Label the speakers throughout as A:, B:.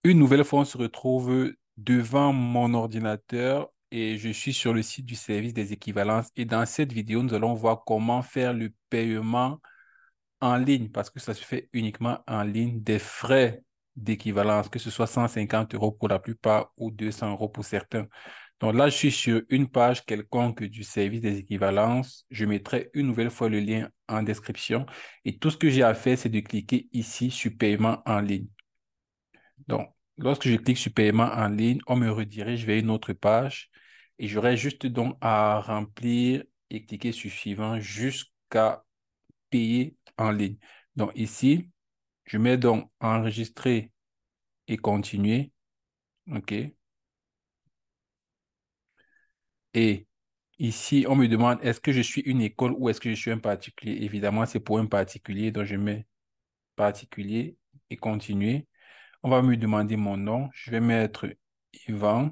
A: Une nouvelle fois, on se retrouve devant mon ordinateur et je suis sur le site du service des équivalences. Et dans cette vidéo, nous allons voir comment faire le paiement en ligne parce que ça se fait uniquement en ligne des frais d'équivalence, que ce soit 150 euros pour la plupart ou 200 euros pour certains. Donc là, je suis sur une page quelconque du service des équivalences. Je mettrai une nouvelle fois le lien en description et tout ce que j'ai à faire, c'est de cliquer ici sur paiement en ligne. Donc, lorsque je clique sur paiement en ligne, on me redirige vers une autre page et j'aurai juste donc à remplir et cliquer sur suivant jusqu'à payer en ligne. Donc ici, je mets donc enregistrer et continuer. OK. Et ici, on me demande est-ce que je suis une école ou est-ce que je suis un particulier? Évidemment, c'est pour un particulier, donc je mets particulier et continuer. On va me demander mon nom. Je vais mettre Yvan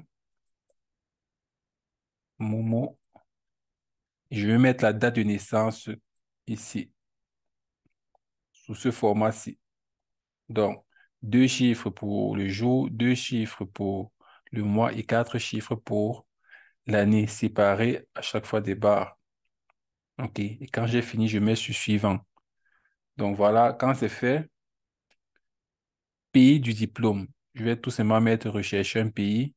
A: Momo. Je vais mettre la date de naissance ici, sous ce format-ci. Donc, deux chiffres pour le jour, deux chiffres pour le mois et quatre chiffres pour l'année, séparés à chaque fois des barres. OK. Et quand j'ai fini, je mets sur suivant. Donc voilà, quand c'est fait, pays du diplôme. Je vais tout simplement mettre rechercher un pays.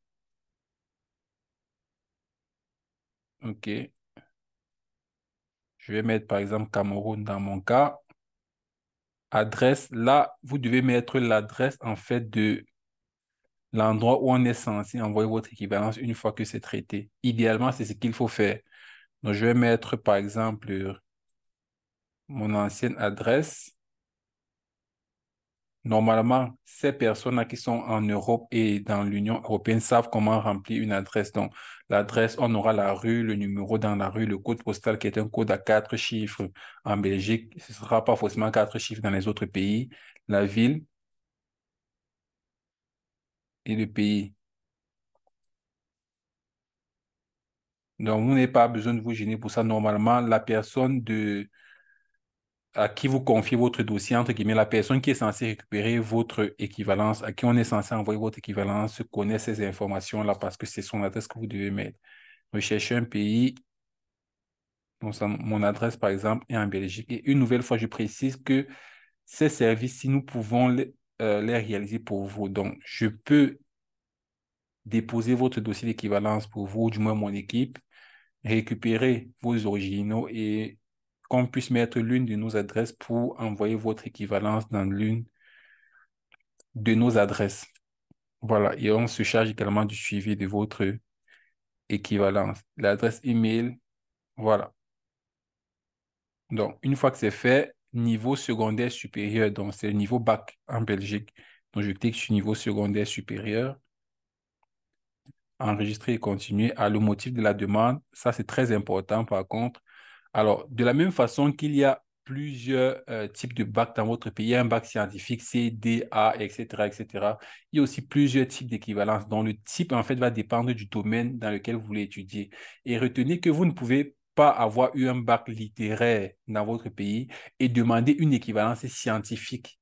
A: OK. Je vais mettre par exemple Cameroun dans mon cas. Adresse, là, vous devez mettre l'adresse en fait de l'endroit où on est censé envoyer votre équivalence une fois que c'est traité. Idéalement, c'est ce qu'il faut faire. Donc, je vais mettre, par exemple, mon ancienne adresse. Normalement, ces personnes-là qui sont en Europe et dans l'Union européenne savent comment remplir une adresse. Donc, l'adresse, on aura la rue, le numéro dans la rue, le code postal qui est un code à quatre chiffres en Belgique. Ce ne sera pas forcément quatre chiffres dans les autres pays. La ville et le pays. Donc, vous n'avez pas besoin de vous gêner pour ça. Normalement, la personne à qui vous confiez votre dossier, entre guillemets, la personne qui est censée récupérer votre équivalence, à qui on est censé envoyer votre équivalence, connaît ces informations-là parce que c'est son adresse que vous devez mettre. Rechercher un pays, donc mon adresse, par exemple, est en Belgique. Et une nouvelle fois, je précise que ces services, si nous pouvons les réaliser pour vous. Donc, je peux déposer votre dossier d'équivalence pour vous, ou du moins mon équipe, récupérer vos originaux et qu'on puisse mettre l'une de nos adresses pour envoyer votre équivalence dans l'une de nos adresses. Voilà. Et on se charge également du suivi de votre équivalence. L'adresse email, voilà. Donc, une fois que c'est fait, niveau secondaire supérieur, donc c'est le niveau bac en Belgique. Donc, je clique sur niveau secondaire supérieur, enregistrer et continuer. À le motif de la demande, ça c'est très important par contre. Alors, de la même façon qu'il y a plusieurs types de bacs dans votre pays, il y a un bac scientifique, C, D, A, etc., etc. Il y a aussi plusieurs types d'équivalence dont le type, en fait, va dépendre du domaine dans lequel vous voulez étudier. Et retenez que vous ne pouvez pas avoir eu un bac littéraire dans votre pays et demander une équivalence scientifique.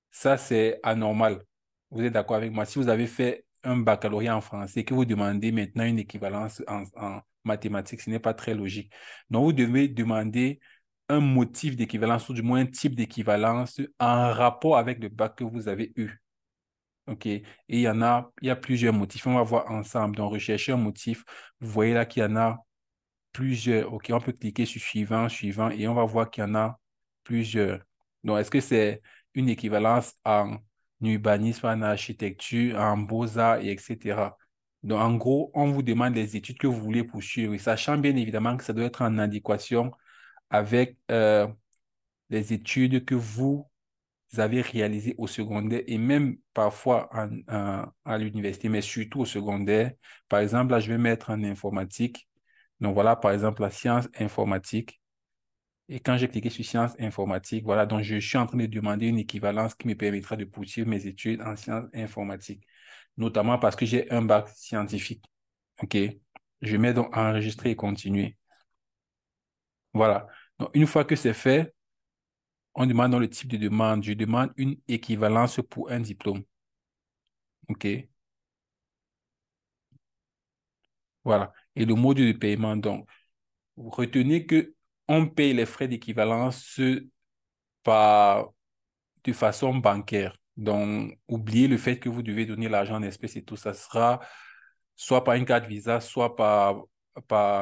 A: Ça, c'est anormal. Vous êtes d'accord avec moi? Si vous avez fait un baccalauréat en français et que vous demandez maintenant une équivalence en mathématiques, ce n'est pas très logique. Donc, vous devez demander un motif d'équivalence ou du moins un type d'équivalence en rapport avec le bac que vous avez eu. OK? Et il y a plusieurs motifs. On va voir ensemble. Donc, rechercher un motif. Vous voyez là qu'il y en a plusieurs. OK, on peut cliquer sur suivant, suivant, et on va voir qu'il y en a plusieurs. Donc, est-ce que c'est une équivalence en urbanisme, en architecture, en beaux-arts, et etc. Donc, en gros, on vous demande les études que vous voulez poursuivre, sachant bien évidemment que ça doit être en adéquation avec les études que vous avez réalisées au secondaire et même parfois à l'université, mais surtout au secondaire. Par exemple, là, je vais mettre en informatique. Donc voilà, par exemple, la science informatique. Et quand j'ai cliqué sur sciences informatiques, voilà, donc je suis en train de demander une équivalence qui me permettra de poursuivre mes études en sciences informatiques, notamment parce que j'ai un bac scientifique. OK? Je mets donc enregistrer et continuer. Voilà. Donc, une fois que c'est fait, on demande dans le type de demande. Je demande une équivalence pour un diplôme. OK? Voilà. Et le mode de paiement, donc, vous retenez que on paye les frais d'équivalence par, de façon bancaire. Donc, oubliez le fait que vous devez donner l'argent en espèces et tout. Ça sera soit par une carte Visa, soit par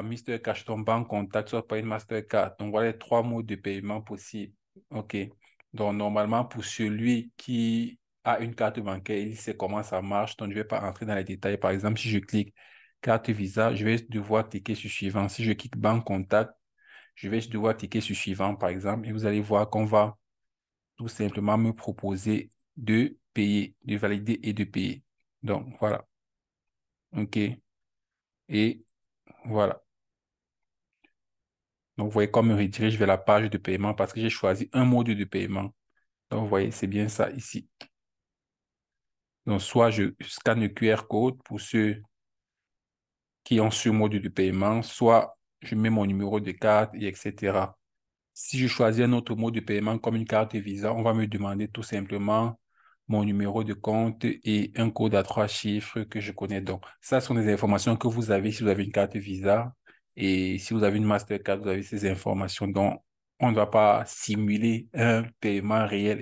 A: Mister Cash, ton banque contact, soit par une Mastercard. Donc, voilà les trois modes de paiement possibles. OK. Donc, normalement, pour celui qui a une carte bancaire, il sait comment ça marche. Donc, je ne vais pas entrer dans les détails. Par exemple, si je clique carte Visa, je vais devoir cliquer sur suivant. Si je clique banque contact, je vais devoir cliquer sur suivant, par exemple, et vous allez voir qu'on va tout simplement me proposer de payer, de valider et de payer. Donc, voilà. OK. Et voilà. Donc, vous voyez, comme me redirige vers la page de paiement parce que j'ai choisi un mode de paiement. Donc, vous voyez, c'est bien ça ici. Donc, soit je scanne le QR code pour ceux qui ont ce mode de paiement, soit je mets mon numéro de carte, et etc. Si je choisis un autre mode de paiement comme une carte Visa, on va me demander tout simplement mon numéro de compte et un code à 3 chiffres que je connais. Donc, ça sont des informations que vous avez si vous avez une carte Visa et si vous avez une Mastercard, vous avez ces informations. Donc, on ne va pas simuler un paiement réel.